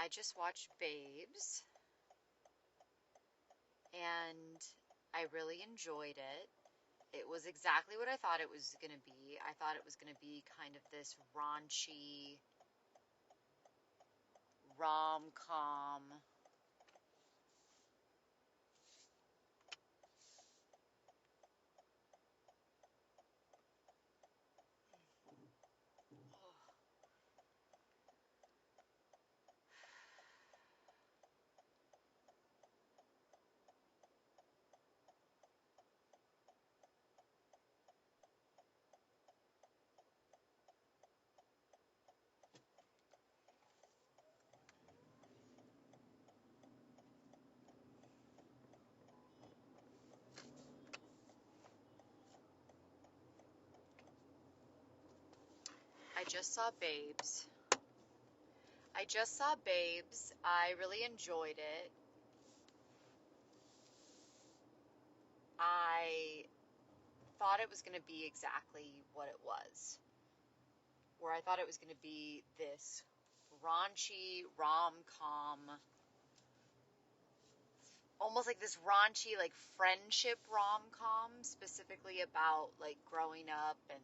I just watched Babes, and I really enjoyed it. It was exactly what I thought it was going to be. I thought it was going to be kind of this raunchy rom-com. I just saw Babes. I really enjoyed it. I thought it was going to be exactly what it was. Where I thought it was going to be this raunchy rom-com, almost like this raunchy like friendship rom-com, specifically about like growing up and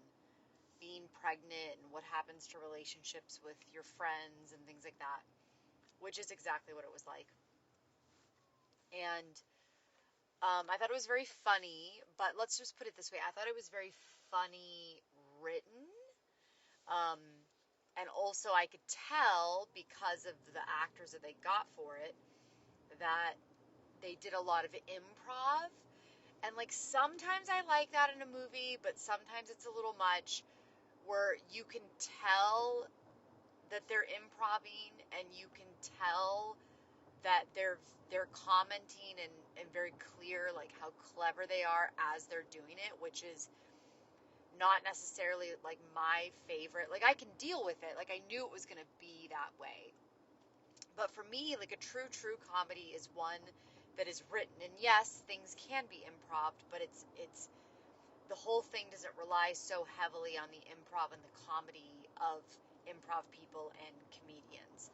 being pregnant and what happens to relationships with your friends and things like that, which is exactly what it was like. And I thought it was very funny, but let's just put it this way. I thought it was very funny written. Um, and also I could tell because of the actors that they got for it that they did a lot of improv. And like sometimes I like that in a movie, but sometimes it's a little much where you can tell that they're improvising and you can tell that they're commenting and very clear like how clever they are as they're doing it, which is not necessarily like my favorite. Like I can deal with it. Like I knew it was going to be that way. But for me, like a true comedy is one that is written. And yes, things can be improv, but it's the whole thing doesn't rely so heavily on the improv and the comedy of improv people and comedians.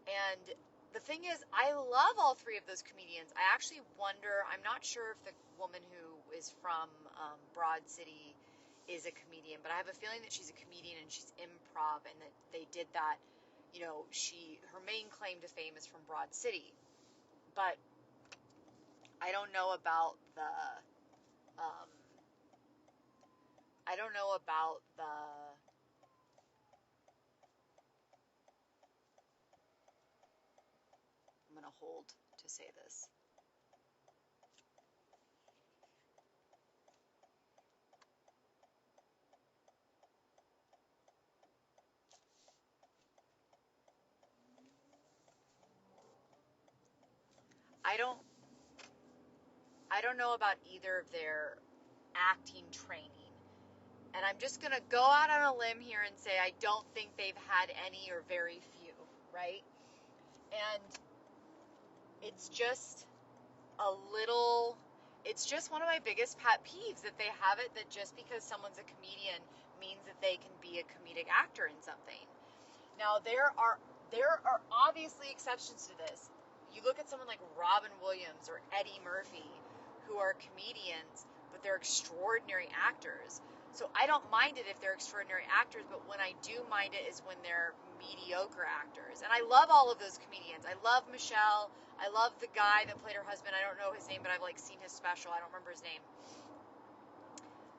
And the thing is, I love all three of those comedians. I actually wonder, I'm not sure if the woman who is from Broad City is a comedian, but I have a feeling that she's a comedian and she's improv and that they did that. You know, her main claim to fame is from Broad City, but I don't know about um, I don't know about the, I'm going to hold to say this. I don't, I don't know about either of their acting training. And I'm just going to go out on a limb here and say I don't think they've had any or very few, right? And it's just a little, it's just one of my biggest pet peeves that they have it that just because someone's a comedian means that they can be a comedic actor in something. Now, there are obviously exceptions to this. You look at someone like Robin Williams or Eddie Murphy, who are comedians, but they're extraordinary actors. So I don't mind it if they're extraordinary actors, but when I do mind it is when they're mediocre actors. And I love all of those comedians. I love Michelle. I love the guy that played her husband. I don't know his name, but I've like seen his special. I don't remember his name.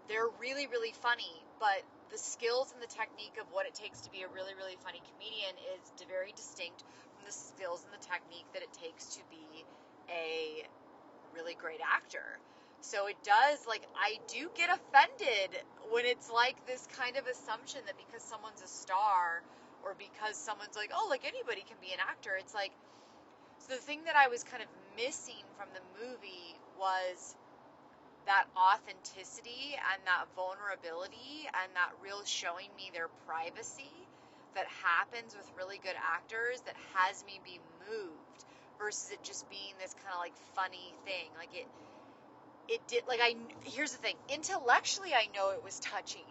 They're really funny, but the skills and the technique of what it takes to be a really funny comedian is very distinct from the skills and the technique that it takes to be a really great actor. So it does, like, I do get offended when it's like this kind of assumption that because someone's a star or because someone's like, oh, like anybody can be an actor. It's like, so the thing that I was kind of missing from the movie was that authenticity and that vulnerability and that real showing me their privacy that happens with really good actors that has me be moved versus it just being this kind of like funny thing. Like it did, like here's the thing, intellectually I know it was touching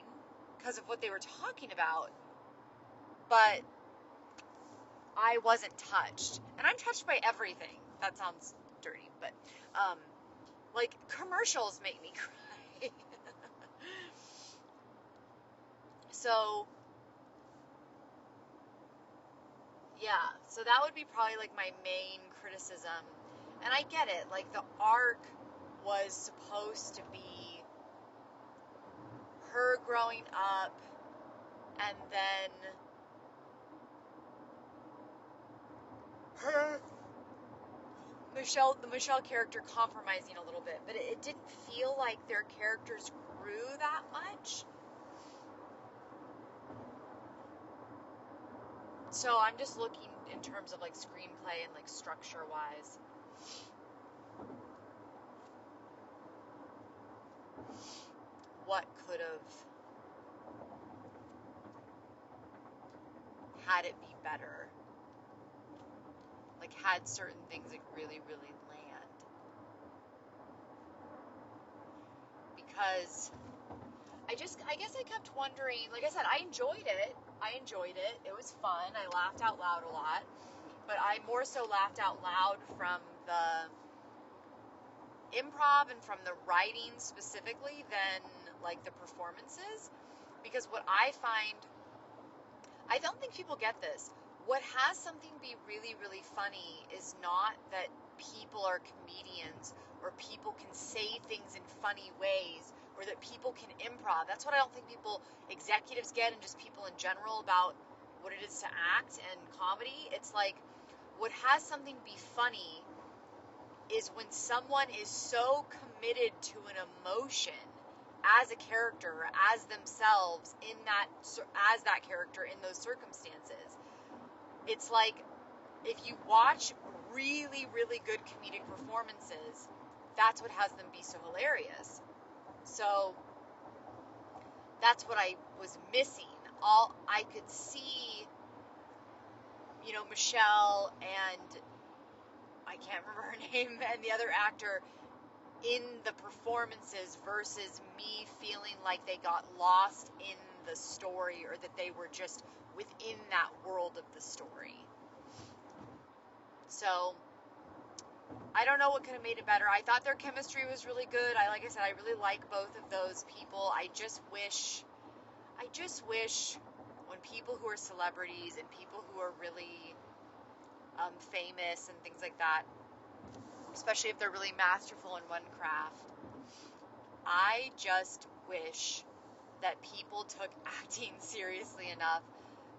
because of what they were talking about, but I wasn't touched. And I'm touched by everything. That sounds dirty, but like commercials make me cry. So, yeah, so that would be probably like my main criticism. And I get it, like the arc was supposed to be her growing up and then her the Michelle character compromising a little bit, but it didn't feel like their characters grew that much. So I'm just looking in terms of like screenplay and like structure wise. What could have had it be better? Like had certain things like really, really land. Because I guess I kept wondering, like I said, I enjoyed it. It was fun. I laughed out loud a lot. But I more so laughed out loud from the improv and from the writing specifically than like the performances. Because what I find, I don't think people get this. What has something be really, really funny is not that people are comedians or people can say things in funny ways or that people can improv. That's what I don't think executives get, and just people in general, about what it is to act and comedy. It's like, what has something be funny is when someone is so committed to an emotion as a character, as themselves, as that character in those circumstances. It's like, if you watch really, really good comedic performances, that's what has them be so hilarious. So that's what I was missing. All I could see, Michelle and I can't remember her name and the other actor in the performances versus me feeling like they got lost in the story or that they were just within that world of the story. So I don't know what could have made it better. I thought their chemistry was really good. Like I said, I really like both of those people. I just wish when people who are celebrities and people who are really famous and things like that, especially if they're really masterful in one craft, I just wish that people took acting seriously enough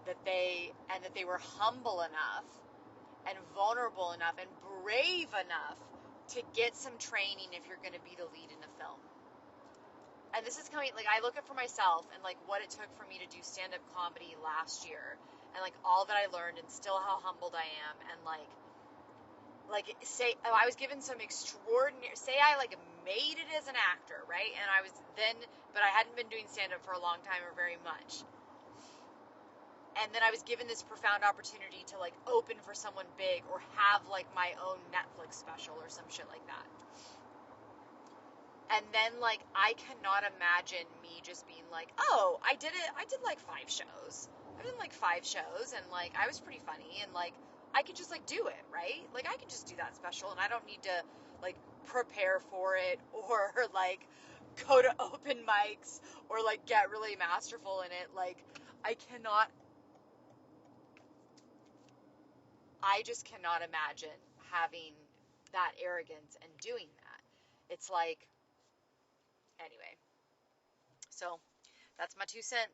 that they were humble enough and vulnerable enough and brave enough to get some training if you're going to be the lead in a film. And this is coming, like, I look at for myself and like what it took for me to do stand-up comedy last year, and like all that I learned, and still how humbled I am, and like say I was given some extraordinary, say I like made it as an actor, right? And I was then, but I hadn't been doing stand-up for a long time or very much. And then I was given this profound opportunity to like open for someone big or have like my own Netflix special or some shit like that. And then like I cannot imagine me just being like, oh, I did like 5 shows. I've done like 5 shows and like I was pretty funny and like I could just like do it, right? Like I could just do that special and I don't need to like prepare for it or like go to open mics or like get really masterful in it. Like I just cannot imagine having that arrogance and doing that. It's like, anyway. So that's my 2 cents.